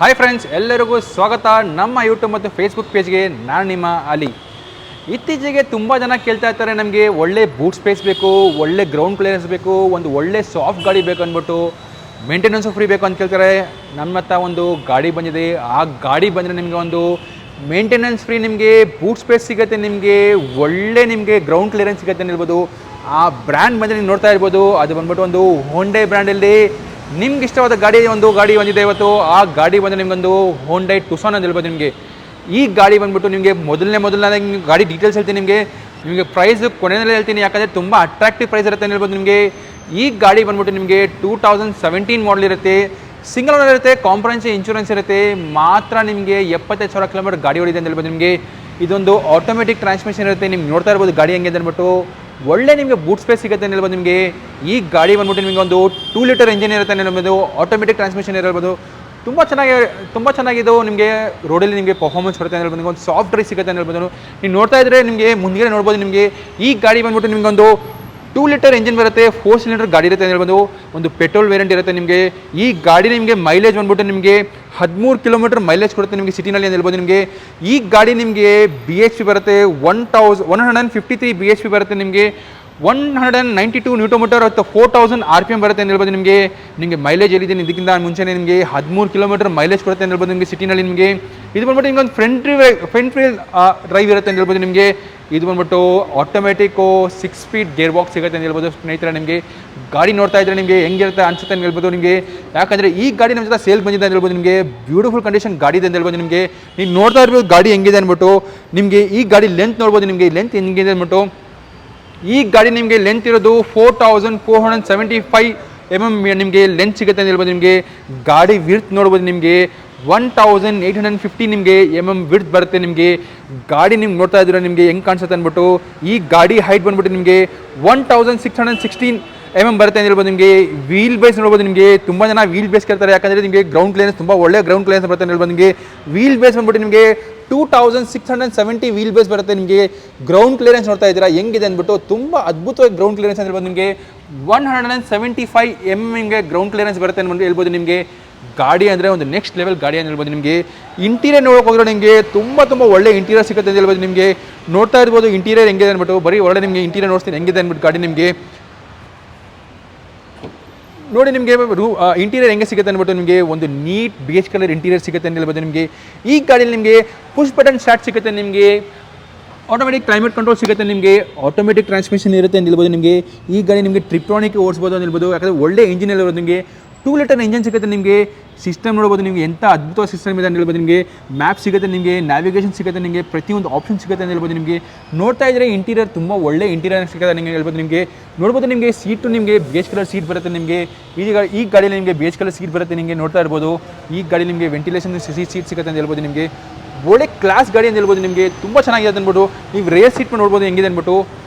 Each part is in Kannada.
ಹಾಯ್ ಫ್ರೆಂಡ್ಸ್, ಎಲ್ಲರಿಗೂ ಸ್ವಾಗತ ನಮ್ಮ ಯೂಟ್ಯೂಬ್ ಮತ್ತು ಫೇಸ್ಬುಕ್ ಪೇಜ್ಗೆ. ನಾನು ನಿಮ್ಮ ಅಲಿ. ಇತ್ತೀಚೆಗೆ ತುಂಬ ಜನ ಕೇಳ್ತಾ ಇರ್ತಾರೆ, ನಮಗೆ ಒಳ್ಳೆ ಬೂಟ್ ಸ್ಪೇಸ್ ಬೇಕು, ಒಳ್ಳೆ ಗ್ರೌಂಡ್ ಕ್ಲಿಯರೆನ್ಸ್ ಬೇಕು, ಒಂದು ಒಳ್ಳೆ ಸಾಫ್ಟ್ ಗಾಡಿ ಬೇಕು ಅಂದ್ಬಿಟ್ಟು, ಮೇಂಟೆನೆನ್ಸು ಫ್ರೀ ಬೇಕು ಅಂತ ಕೇಳ್ತಾರೆ. ನಮ್ಮ ಹತ್ರ ಒಂದು ಗಾಡಿ ಬಂದಿದೆ. ಆ ಗಾಡಿ ಬಂದರೆ ನಿಮಗೆ ಒಂದು ಮೇಂಟೆನೆನ್ಸ್ ಫ್ರೀ, ನಿಮಗೆ ಬೂಟ್ ಸ್ಪೇಸ್ ಸಿಗುತ್ತೆ, ನಿಮಗೆ ಒಳ್ಳೆ ನಿಮಗೆ ಗ್ರೌಂಡ್ ಕ್ಲಿಯರೆನ್ಸ್ ಸಿಗುತ್ತೆ ಅಂತ ಹೇಳ್ಬೋದು. ಆ ಬ್ರ್ಯಾಂಡ್ ಬಂದರೆ ನೀವು ನೋಡ್ತಾ ಇರ್ಬೋದು, ಅದು ಬಂದ್ಬಿಟ್ಟು ಒಂದು ಹೋಂಡೈ ಬ್ರ್ಯಾಂಡಲ್ಲಿ ನಿಮ್ಗೆ ಇಷ್ಟವಾದ ಗಾಡಿ ಬಂದಿದೆ ಇವತ್ತು. ಆ ಗಾಡಿ ಬಂದರೆ ನಿಮಗೊಂದು ಹೋಂಡೈ ಟುಸಾನ್ ಅಂತ ಹೇಳ್ಬೋದು. ಈ ಗಾಡಿ ಬಂದ್ಬಿಟ್ಟು ನಿಮಗೆ ಮೊದಲನೇ ಗಾಡಿ ಡೀಟೇಲ್ಸ್ ಹೇಳ್ತೀನಿ. ನಿಮಗೆ ಪ್ರೈಸ್ ಕೊನೆಯಲ್ಲಿ ಹೇಳ್ತೀನಿ, ಯಾಕಂದರೆ ತುಂಬ ಅಟ್ರಾಕ್ಟಿವ್ ಪ್ರೈಸ್ ಇರುತ್ತೆ ಅಂತ ಹೇಳ್ಬೋದು. ಈ ಗಾಡಿ ಬಂದ್ಬಿಟ್ಟು ನಿಮಗೆ 2017 ಮಾಡಲ್ ಇರುತ್ತೆ, ಸಿಂಗಲ್ ಓನರ್ ಇರುತ್ತೆ, ಕಾಂಪ್ರಹೆನ್ಸಿವ್ ಇನ್ಶೂರೆನ್ಸ್ ಇರುತ್ತೆ. ಮಾತ್ರ ನಿಮಗೆ 75,000 ಕಿಲೋಮೀಟರ್ ಗಾಡಿ ಓಡಿದೆ ಅಂತ ಹೇಳ್ಬೋದು. ಇದೊಂದು ಆಟೋಮೆಟಿಕ್ ಟ್ರಾನ್ಸ್ಮಿಷನ್ ಇರುತ್ತೆ. ನಿಮ್ಗೆ ನೋಡ್ತಾ ಇರ್ಬೋದು ಗಾಡಿ ಹೆಂಗೆ ಅಂದ್ಬಿಟ್ಟು. ಒಳ್ಳೆ ನಿಮಗೆ ಬೂಟ್ ಸ್ಪೇಸ್ ಸಿಗುತ್ತೆ ಅಂತ ಹೇಳ್ಬೋದು. ಈ ಗಾಡಿ ಬಂದ್ಬಿಟ್ಟು ನಿಮಗೆ ಒಂದು 2 ಲೀಟರ್ ಇಂಜಿನ್ ಇರುತ್ತೆ ಅಂತ ಹೇಳ್ಬೋದು, ಆಟೋಮೆಟಿಕ್ ಟ್ರಾನ್ಸ್ಮಿಷನ್ ಇರ್ಬೋದು. ತುಂಬ ಚೆನ್ನಾಗಿದ್ದು ನಿಮಗೆ ರೋಡಲ್ಲಿ ನಿಮಗೆ ಪರ್ಫಾರ್ಮೆನ್ಸ್ ಬರುತ್ತೆ ಅಂತ ಹೇಳ್ಬೋದು. ಒಂದು ಸಾಫ್ಟ್ ಡ್ರೈವ್ ಸಿಗುತ್ತೆ ಅಂತ ಹೇಳ್ಬೋದು. ನೀವು ನೋಡ್ತಾ ಇದ್ದರೆ ನಿಮಗೆ ಮುಂದೆ ನೋಡ್ಬೋದು. ಈ ಗಾಡಿ ಬಂದ್ಬಿಟ್ಟು ನಿಮಗೊಂದು 2 ಲೀಟರ್ ಇಂಜಿನ್ ಬರುತ್ತೆ, 4 ಸಿಲಿಂಡರ್ ಗಾಡಿ ಇರುತ್ತೆ ಅಂತ ಹೇಳ್ಬೋದು. ಒಂದು ಪೆಟ್ರೋಲ್ ವೇರಿಯಂಟ್ ಇರುತ್ತೆ. ಈ ಗಾಡಿ ನಿಮಗೆ ಮೈಲೇಜ್ ಬಂದ್ಬಿಟ್ಟು ನಿಮಗೆ 13 ಕಿಲೋಮೀಟರ್ ಮೈಲೇಜ್ ಕೊಡುತ್ತೆ ನಿಮಗೆ ಸಿಟಿನಲ್ಲಿ ಅಂತ ಹೇಳ್ಬೋದು. ಈ ಗಾಡಿ ನಿಮಗೆ BHP ಬರುತ್ತೆ, 153 BHP ಬರುತ್ತೆ. ನಿಮಗೆ 192 ನ್ಯೂಟನ್ ಮೀಟರ್ ಮತ್ತು 4000 RPM ಬರುತ್ತೆ ಅಂತ ಹೇಳ್ಬೋದು. ನಿಮಗೆ ಮೈಲೇಜ್ ಎಲ್ಲಿದೆ ಇದಕ್ಕಿಂತ ಮುಂಚೆನೇ ನಿಮಗೆ 13 ಕಿಲೋಮೀಟರ್ ಮೈಲೇಜ್ ಕೊಡುತ್ತೆ ಅಂತ ಹೇಳ್ಬೋದು. ಸಿಟಿನಲ್ಲಿ ಇದು ಬಂದ್ಬಿಟ್ಟು ನಿಮಗೆ ಒಂದು ಫ್ರಂಟ್ ವೀಲ್ ಡ್ರೈವ್ ಇರುತ್ತೆ ಅಂತ ಹೇಳ್ಬೋದು. ಇದು ಬಂದ್ಬಿಟ್ಟು ಆಟೋಮೆಟಿಕ್ಕು 6 ಸ್ಪೀಡ್ ಗೇರ್ ಬಾಕ್ಸ್ ಸಿಗುತ್ತೆ ಅಂತ ಹೇಳ್ಬೋದು. ಸ್ನೇಹಿತರೆ, ಗಾಡಿ ನೋಡ್ತಾ ಇದ್ದರೆ ನಿಮಗೆ ಹೆಂಗಿರುತ್ತೆ ಅನ್ಸುತ್ತೆ ಅಂತ ಹೇಳ್ಬೋದು. ಯಾಕಂದರೆ ಈ ಗಾಡಿ ನಮ್ಮ ಜೊತೆ ಸೇಲ್ ಬಂದಿದೆ ಅಂತ ಹೇಳ್ಬೋದು. ಬ್ಯೂಟಿಫುಲ್ ಕಂಡೀಷನ್ ಗಾಡಿ ಇದೆ ಅಂತ ಹೇಳ್ಬೋದು. ನೀವು ನೋಡ್ತಾ ಇರ್ಬೋದು ಗಾಡಿ ಹೆಂಗಿದೆ ಅಂದ್ಬಿಟ್ಟು. ಈ ಗಾಡಿ ಲೆಂತ್ ನೋಡ್ಬೋದು. ಲೆಂತ್ ಹೆಂಗಿದೆ ಅಂದ್ಬಿಟ್ಟು. ಈ ಗಾಡಿ ನಿಮಗೆ ಲೆಂತ್ ಇರೋದು 4475 mm ನಿಮಗೆ ಲೆಂತ್ ಸಿಗುತ್ತೆ ಅಂತ ಹೇಳ್ಬೋದು. ಗಾಡಿ ವಿಡ್ತ್ ನೋಡ್ಬೋದು. 1850 ವಿಡ್ತ್ ಬರುತ್ತೆ. ಗಾಡಿ ನೋಡ್ತಾ ಇದ್ರೆ ಹೆಂಗೆ ಕಾಣಿಸುತ್ತೆ ಅಂದ್ಬಿಟ್ಟು. ಈ ಗಾಡಿ ಹೈಟ್ ಬಂದ್ಬಿಟ್ಟು 1616 mm ಬರುತ್ತೆ ಅಂತ ಹೇಳ್ಬೋದು. ವೀಲ್ ಬೇಸ್ ನೋಡ್ಬೋದು. ತುಂಬ ಜನ ವೀಲ್ ಬೇಸ್ ಕೇಳ್ತಾರೆ, ಯಾಕಂದರೆ ಗ್ರೌಂಡ್ ಕ್ಲಿಯರೆನ್ಸ್ ತುಂಬ ಒಳ್ಳೆ ಗ್ರೌಂಡ್ ಕ್ಲಿಯರೆನ್ಸ್ ಬರುತ್ತೆ ಅಂತ ಹೇಳ್ಬೋದು. ವೀಲ್ ಬೇಸ್ ಬಂದ್ಬಿಟ್ಟು 2670 ವೀಲ್ ಬೇಸ್ ಬರುತ್ತೆ. ಗ್ರೌಂಡ್ ಕ್ಲಿಯರೆನ್ಸ್ ನೋಡ್ತಾ ಇದ್ದೀರಾ ಹೆಂಗಿದೆ ಅಂದ್ಬಿಟ್ಟು. ತುಂಬ ಅದ್ಭುತವಾಗಿ ಗ್ರೌಂಡ್ ಕ್ಲಿಯರೆನ್ಸ್ ಅಂತ ಹೇಳ್ಬೋದು. 175 mm ಗ್ರೌಂಡ್ ಕ್ಲಿಯರೆನ್ಸ್ ಬರುತ್ತೆ ಅಂತ ಹೇಳ್ಬೋದು. ಗಾಡಿ ಅಂದರೆ ಒಂದು ನೆಕ್ಸ್ಟ್ ಲೆವೆಲ್ ಗಾಡಿ ಅಂತ ಹೇಳ್ಬೋದು. ಇಂಟೀರಿಯರ್ ನೋಡೋಕೆ ಹೋದ್ರೆ ತುಂಬ ಒಳ್ಳೆ ಇಂಟೀರಿಯರ್ ಸಿಗುತ್ತೆ ಅಂತ ಹೇಳ್ಬೋದು. ನೋಡ್ತಾ ಇರ್ಬೋದು ಇಂಟೀರಿಯರ್ ಹೆಂಗಿದೆ ಅಂದ್ಬಿಟ್ಟು. ಬರೀ ಒಳ್ಳೆ ಇಂಟೀರಿಯರ್ ನೋಡ್ತೀನಿ ಹೆಂಗಿದೆ ಅಂದ್ಬಿಟ್ಟು ಗಾಡಿ ನೋಡಿ. ಇಂಟೀರಿಯರ್ ಹೆಂಗೆ ಸಿಗುತ್ತೆ ಅಂದ್ಬಿಟ್ಟು ಒಂದು ನೀಟ್ BH ಕಲರ್ ಇಂಟೀರಿಯರ್ ಸಿಗುತ್ತೆ ಅಂತ ಹೇಳ್ಬೋದು. ಈ ಗಾಡಿಯಲ್ಲಿ ಪುಷ್ ಬಟನ್ ಸ್ಟಾರ್ಟ್ ಸಿಗುತ್ತೆ. ಆಟೋಮೆಟಿಕ್ ಕ್ಲೈಮೇಟ್ ಕಂಟ್ರೋಲ್ ಸಿಗುತ್ತೆ. ಆಟೋಮೆಟಿಕ್ ಟ್ರಾನ್ಸ್ಮಿಷನ್ ಇರುತ್ತೆ ಅಂತ ಹೇಳ್ಬೋದು. ಈ ಗಾಡಿ ಟ್ರಿಪ್ಟಾನಿಕ್ ಓಡಿಸ್ಬೋದು ಅಂತ ಹೇಳ್ಬೋದು. ಯಾಕಂದರೆ ಒಳ್ಳೆ ಇಂಜಿನ್ ಇರೋದು. 2 ಲೀಟರ್ ಇಂಜಿನ್ ಸಿಗುತ್ತೆ. ಸಿಸ್ಟಮ್ ನೋಡ್ಬೋದು. ಎಂಥ ಅದ್ಭುತ ಸಿಸ್ಟಮ್ ಇದೆ ಅಂತ ಹೇಳ್ಬೋದು. ಮ್ಯಾಪ್ ಸಿಗುತ್ತೆ, ನ್ಯಾವಿಗೇಷನ್ ಸಿಗುತ್ತೆ, ಪ್ರತಿಯೊಂದು ಆಪ್ಷನ್ ಸಿಗುತ್ತೆ ಅಂತ ಹೇಳ್ಬೋದು. ನೋಡ್ತಾ ಇದ್ದರೆ ಇಂಟೀರಿಯರ್ ತುಂಬ ಒಳ್ಳೆ ಇಂಟೀರಿಯರ್ ಸಿಗುತ್ತೆ ಹೇಳ್ಬೋದು. ನೋಡ್ಬೋದು ಸೀಟು BH ಕಲರ್ ಸೀಟ್ ಬರುತ್ತೆ. ಈ ಗಾಡಿಯಲ್ಲಿ BH ಕಲರ್ ಸೀಟ್ ಬರುತ್ತೆ. ನೋಡ್ತಾ ಇರ್ಬೋದು. ಈ ಗಾಡಿ ವೆಂಟಿಲೇಷನ್ ಸೀಟ್ ಸಿಗುತ್ತೆ ಅಂತ ಹೇಳ್ಬೋದು. ಒಳ್ಳೆ ಕ್ಲಾಸ್ ಗಾಡಿ ಅಂತ ಹೇಳ್ಬೋದು. ತುಂಬ ಚೆನ್ನಾಗಿದೆ ಅಂದ್ಬಿಟ್ಟು. ನೀವು ರೇರ್ ಸೀಟ್ ನೋಡ್ಬೋದು ಹೆಂಗಿದೆ ಅಂದ್ಬಿಟ್ಟು.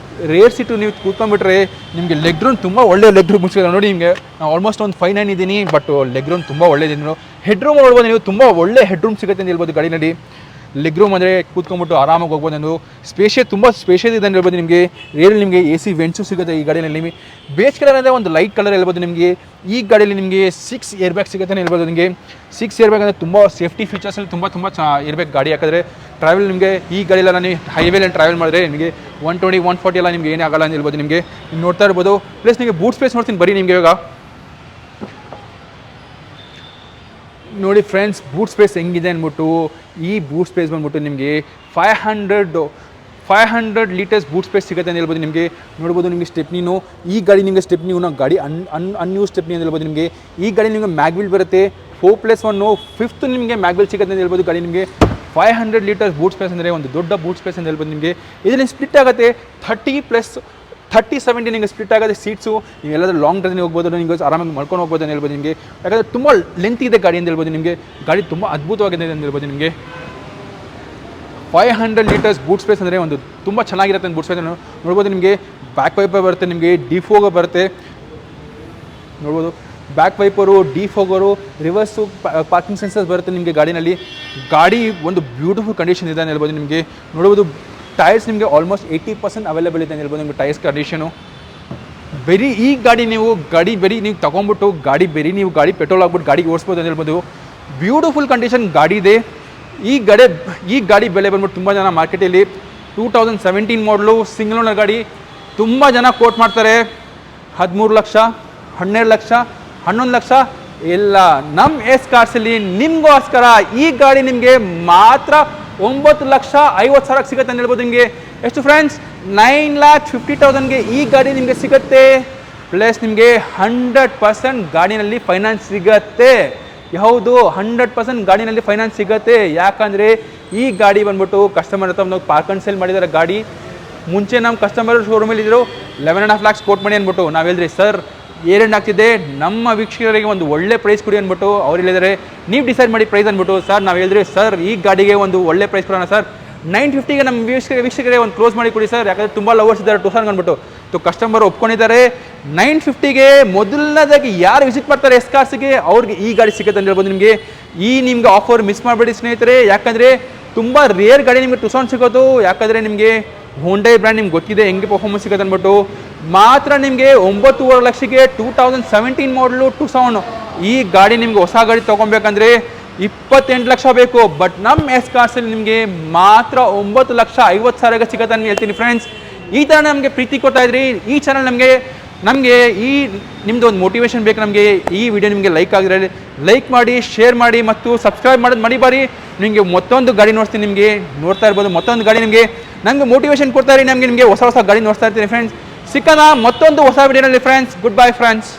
ರೇರ್ ಸೀಟು ನೀವು ಕೂತ್ಕೊಂಡ್ಬಿಟ್ರೆ ಲೆಗ್ ರೂಮ್ ತುಂಬ ಒಳ್ಳೆ ಲೆಗ್ ರೂಮ್ ಮುಗಿಸಿದೆ ನೋಡಿ. ಆಲ್ಮೋಸ್ಟ್ ಒಂದು 5'9" ಇದ್ದೀನಿ, ಬಟ್ ಲೆಗ್ ರೂಮ್ ತುಂಬ ಒಳ್ಳೆಯದು. ಹೆಡ್ ರೂಮ್ ನೋಡ್ಬೋದು. ನೀವು ತುಂಬ ಒಳ್ಳೆ ಹೆಡ್ ರೂಮ್ ಸಿಗುತ್ತೆ ಅಂತ ಹೇಳ್ಬೋದು ಗಾಡಿನಲ್ಲಿ. ಲೆಗ್ ರೂಮ್ ಅಂದರೆ ಕೂತ್ಕೊಂಡ್ಬಿಟ್ಟು ಆರಾಮಾಗಿ ಹೋಗ್ಬೋದು. ಒಂದು ತುಂಬ ಸ್ಪೇಷಿಯಸ್ ಇದೆ ಅಂತ ಹೇಳ್ಬೋದು. ರೇರಲ್ಲಿ AC ವೆಂಟ್ಸು ಸಿಗುತ್ತೆ ಈ ಗಾಡಿಯಲ್ಲಿ. ಬೇಸ್ ಕಲರ್ ಅಂದರೆ ಒಂದು ಲೈಟ್ ಕಲರ್ ಹೇಳ್ಬೋದು. ಈ ಗಾಡಿಯಲ್ಲಿ 6 ಏರ್ ಬ್ಯಾಗ್ ಸಿಗುತ್ತೆ ಅಂತ ಹೇಳ್ಬೋದು. 6 ಏರ್ ಬ್ಯಾಗ್ ಅಂದರೆ ತುಂಬ ಸೇಫ್ಟಿ ಫೀಚರ್ಸಲ್ಲಿ ತುಂಬ ಇರಬೇಕು ಗಾಡಿ. ಯಾಕಂದರೆ ಟ್ರಾವೆಲ್ ಈ ಗಾಡಿಯೆಲ್ಲ ನಾನು ಹೈವೇಲಿ ಟ್ರಾವೆಲ್ ಮಾಡಿದ್ರೆ 120, 140 ಎಲ್ಲ ಏನೇ ಆಗಲ್ಲ ಅಂತ ಹೇಳ್ಬೋದು. ನೀವು ನೋಡ್ತಾ ಇರ್ಬೋದು. ಪ್ಲಸ್ ಬೂಟ್ ಸ್ಪೇಸ್ ನೋಡ್ತೀನಿ ಬರೀ ಇವಾಗ ನೋಡಿ ಫ್ರೆಂಡ್ಸ್, ಬೂಟ್ ಸ್ಪೇಸ್ ಹೆಂಗಿದೆ ಅಂದ್ಬಿಟ್ಟು. ಈ ಬೂಟ್ ಸ್ಪೇಸ್ ಬಂದ್ಬಿಟ್ಟು 500 ಲೀಟರ್ಸ್ ಬೂಟ್ ಸ್ಪೇಸ್ ಸಿಗುತ್ತೆ ಅಂತ ಹೇಳ್ಬೋದು. ನೋಡ್ಬೋದು ಸ್ಟೆಪ್ನಿನು. ಈ ಗಾಡಿ ಸ್ಟೆಪ್ನಿ ಗಾಡಿ ಅನ್ಯೂಸ್ ಸ್ಟೆಪ್ನಿ ಅಂತ ಹೇಳ್ಬೋದು. ಈ ಗಾಡಿ ಮ್ಯಾಗ್ವಿಲ್ ಬರುತ್ತೆ. 4+1 5th ಮ್ಯಾಗ್ವಿಲ್ ಸಿಗುತ್ತೆ ಅಂತ ಹೇಳ್ಬೋದು. ಗಾಡಿ 500 ಲೀಟರ್ಸ್ ಬೂಟ್ ಸ್ಪೇಸ್ ಅಂದರೆ ಒಂದು ದೊಡ್ಡ ಬೂಟ್ ಸ್ಪೇಸ್ ಅಂತ ಹೇಳ್ಬೋದು. ಇದರಲ್ಲಿ ಸ್ಪ್ಲಿಟ್ ಆಗುತ್ತೆ 30+30/70 ಸ್ಪ್ಲಿಟ್ ಆಗುತ್ತೆ ಸೀಟ್ಸು. ನೀವು ಎಲ್ಲಾದರೂ ಲಾಂಗ್ ಡ್ರೈವ್ಗೆ ಹೋಗ್ಬೋದು, ಆರಾಮಾಗಿ ಮಾಡ್ಕೊಂಡು ಹೋಗ್ಬೋದು ಅಂತ ಹೇಳ್ಬೋದು. ಯಾಕಂದರೆ ತುಂಬ ಲೆಂತ್ ಇದೆ ಗಾಡಿ ಅಂತ ಹೇಳ್ಬೋದು. ಗಾಡಿ ತುಂಬ ಅದ್ಭುತವಾಗಿದೆ ಅಂತ ಹೇಳ್ಬೋದು. 500 ಲೀಟರ್ಸ್ ಬೂಟ್ ಸ್ಪೇಸ್ ಅಂದರೆ ಒಂದು ತುಂಬ ಚೆನ್ನಾಗಿರುತ್ತೆ ಅಂತ ಬೂಟ್ ಸ್ಪೇಸ್ ನೋಡ್ಬೋದು. ಬ್ಯಾಕ್ ವೈಪರ್ ಬರುತ್ತೆ, ಡಿಫೋಗರ್ ಬರುತ್ತೆ ನೋಡ್ಬೋದು. Back wiper, defogger, reverse, parking sensors ಬರುತ್ತೆ ಗಾಡಿನಲ್ಲಿ. ಗಾಡಿ ಒಂದು ಬ್ಯೂಟಿಫುಲ್ ಕಂಡೀಷನ್ ಇದೆ ಅಂತ ಹೇಳ್ಬೋದು. ನೋಡ್ಬೋದು ಟೈರ್ಸ್ ಆಲ್ಮೋಸ್ಟ್ 80% ಅವೈಲೇಬಲ್ ಇದೆ ಅಂತ ಹೇಳ್ಬೋದು. ಟೈರ್ಸ್ ಕಂಡೀಷನು ಈ ಗಾಡಿ ನೀವು ತೊಗೊಂಬಿಟ್ಟು ಗಾಡಿ ಪೆಟ್ರೋಲ್ ಆಗ್ಬಿಟ್ಟು ಗಾಡಿ ಓಡಿಸ್ಬೋದು ಅಂತ ಹೇಳ್ಬೋದು. ಬ್ಯೂಟಿಫುಲ್ ಕಂಡೀಷನ್ ಗಾಡಿ ಇದೆ. ಈ ಗಾಡಿ ಬೆಲೆ ಬಂದ್ಬಿಟ್ಟು ತುಂಬ ಜನ ಮಾರ್ಕೆಟಲ್ಲಿ 2017 ಮಾಡಲು ಸಿಂಗಲ್ ಓನರ್ ಗಾಡಿ ತುಂಬ ಜನ ಕೋಟ್ ಮಾಡ್ತಾರೆ. 13 ಲಕ್ಷ, 12 ಲಕ್ಷ, 11 ಲಕ್ಷ. ಇಲ್ಲ, ನಮ್ಮ ಎಸ್ ಕಾರ್ಸಲ್ಲಿ ನಿಮಗೋಸ್ಕರ ಈ ಗಾಡಿ ನಿಮಗೆ ಮಾತ್ರ 9,50,000 ಸಿಗುತ್ತೆ ಅಂತ ಹೇಳ್ಬೋದು. ನಿಮಗೆ ಎಷ್ಟು ಫ್ರೆಂಡ್ಸ್? 9,50,000ಗೆ ಈ ಗಾಡಿ ನಿಮಗೆ ಸಿಗುತ್ತೆ. ಪ್ಲಸ್ ನಿಮಗೆ 100% ಗಾಡಿನಲ್ಲಿ ಫೈನಾನ್ಸ್ ಸಿಗತ್ತೆ. ಯಾವುದು? 100% ಗಾಡಿನಲ್ಲಿ ಫೈನಾನ್ಸ್ ಸಿಗುತ್ತೆ. ಯಾಕಂದರೆ ಈ ಗಾಡಿ ಬಂದ್ಬಿಟ್ಟು ಕಸ್ಟಮರ್ ಹತ್ರ ನಾವು ಪಾರ್ಕ್ ಆ್ಯಂಡ್ ಸೇಲ್ ಮಾಡಿದ್ದಾರೆ ಗಾಡಿ. ಮುಂಚೆ ನಮ್ಮ ಕಸ್ಟಮರ್ ಶೋರೂಮಲ್ಲಿ ಇದ್ದರು 11.5 lakhs ಕೋಟ್ ಮಾಡಿ ಅಂದ್ಬಿಟ್ಟು ನಾವು ಹೇಳಿದ್ರಿ ಸರ್ ಏರೆಂಡ್ ಆಗ್ತಿದೆ, ನಮ್ಮ ವೀಕ್ಷಕರಿಗೆ ಒಂದು ಒಳ್ಳೆ ಪ್ರೈಸ್ ಕೊಡಿ ಅಂದ್ಬಿಟ್ಟು ಅವ್ರು ಹೇಳಿದರೆ ನೀವು ಡಿಸೈಡ್ ಮಾಡಿ ಪ್ರೈಸ್ ಅಂದ್ಬಿಟ್ಟು. ಸರ್ ನಾವು ಹೇಳಿದ್ರಿ ಸರ್ ಈ ಗಾಡಿಗೆ ಒಂದು ಒಳ್ಳೆ ಪ್ರೈಸ್ ಕೊಡೋಣ ಸರ್, 950ಗೆ ನಮ್ಮ ವೀಕ್ಷಕರಿಗೆ ಒಂದು ಕ್ಲೋಸ್ ಮಾಡಿ ಕೊಡಿ ಸರ್, ಯಾಕಂದರೆ ತುಂಬ ಲವರ್ಸ್ ಇದ್ದಾರೆ ಟುಸಾನ್ ಅಂದ್ಬಿಟ್ಟು. ಕಸ್ಟಮರ್ ಒಪ್ಕೊಂಡಿದ್ದಾರೆ. 950ಗೆ ಮೊದಲನೇದಾಗಿ ಯಾರು ವಿಸಿಟ್ ಮಾಡ್ತಾರೆ ಎಸ್ ಕಾರ್ಸ್ಗೆ ಅವ್ರಿಗೆ ಈ ಗಾಡಿ ಸಿಗುತ್ತೆ ಅಂತ ಹೇಳ್ಬೋದು. ನಿಮಗೆ ಆಫರ್ ಮಿಸ್ ಮಾಡಬೇಡಿ ಸ್ನೇಹಿತರೆ, ಯಾಕಂದರೆ ತುಂಬ ರೇರ್ ಗಾಡಿ ನಿಮಗೆ ಟುಸಾನ್ ಸಿಗೋದು. ಯಾಕಂದರೆ ನಿಮಗೆ ಹೋಂಡೈ ಬ್ರ್ಯಾಂಡ್ ನಿಮ್ಗೆ ಗೊತ್ತಿದೆ ಹೆಂಗೆ ಪರ್ಫಾರ್ಮೆನ್ಸ್ ಸಿಗುತ್ತೆ ಅಂದ್ಬಿಟ್ಟು. ಮಾತ್ರ ನಿಮಗೆ 9.5 ಲಕ್ಷಕ್ಕೆ 2017 ಮಾಡಲು ಟುಸಾನ್ ಈ ಗಾಡಿ ನಿಮಗೆ ಹೊಸ ಗಾಡಿ ತೊಗೊಬೇಕಂದ್ರೆ 28 ಲಕ್ಷ ಬೇಕು. ಬಟ್ ನಮ್ಮ ಎಸ್ ಕಾರ್ಸಲ್ಲಿ ನಿಮಗೆ ಮಾತ್ರ 9,50,000ಗೆ ಸಿಗುತ್ತೆ ಅಂತ ಹೇಳ್ತೀನಿ ಫ್ರೆಂಡ್ಸ್. ಈ ಥರ ನಮಗೆ ಪ್ರೀತಿ ಕೊಡ್ತಾ ಇದ್ರಿ ಈ ಚಾನಲ್. ನಮಗೆ ಈ ನಿಮ್ಮದು ಒಂದು ಮೋಟಿವೇಶನ್ ಬೇಕು. ನಮಗೆ ಈ ವಿಡಿಯೋ ನಿಮಗೆ ಲೈಕ್ ಆಗಿದ್ರೆ ಲೈಕ್ ಮಾಡಿ, ಶೇರ್ ಮಾಡಿ ಮತ್ತು ಸಬ್ಸ್ಕ್ರೈಬ್ ಮಾಡೋದು ಮರಿಬಾರಿ. ನಿಮಗೆ ಮತ್ತೊಂದು ಗಾಡಿ ನೋಡ್ತೀನಿ, ನಿಮಗೆ ನೋಡ್ತಾ ಇರ್ಬೋದು ಮತ್ತೊಂದು ಗಾಡಿ ನನಗೆ ಮೋಟಿವೇಶನ್ ಕೊಡ್ತಾ ಇರಿ. ನಿಮಗೆ ಹೊಸ ಗಾಡಿ ನೋಡ್ತಾ ಇರ್ತೀನಿ ಫ್ರೆಂಡ್ಸ್. ಸಿಕ್ಕನ ಮತ್ತೊಂದು ಹೊಸ ವಿಡಿಯೋನಲ್ಲಿ ಫ್ರೆಂಡ್ಸ್. Good bye friends.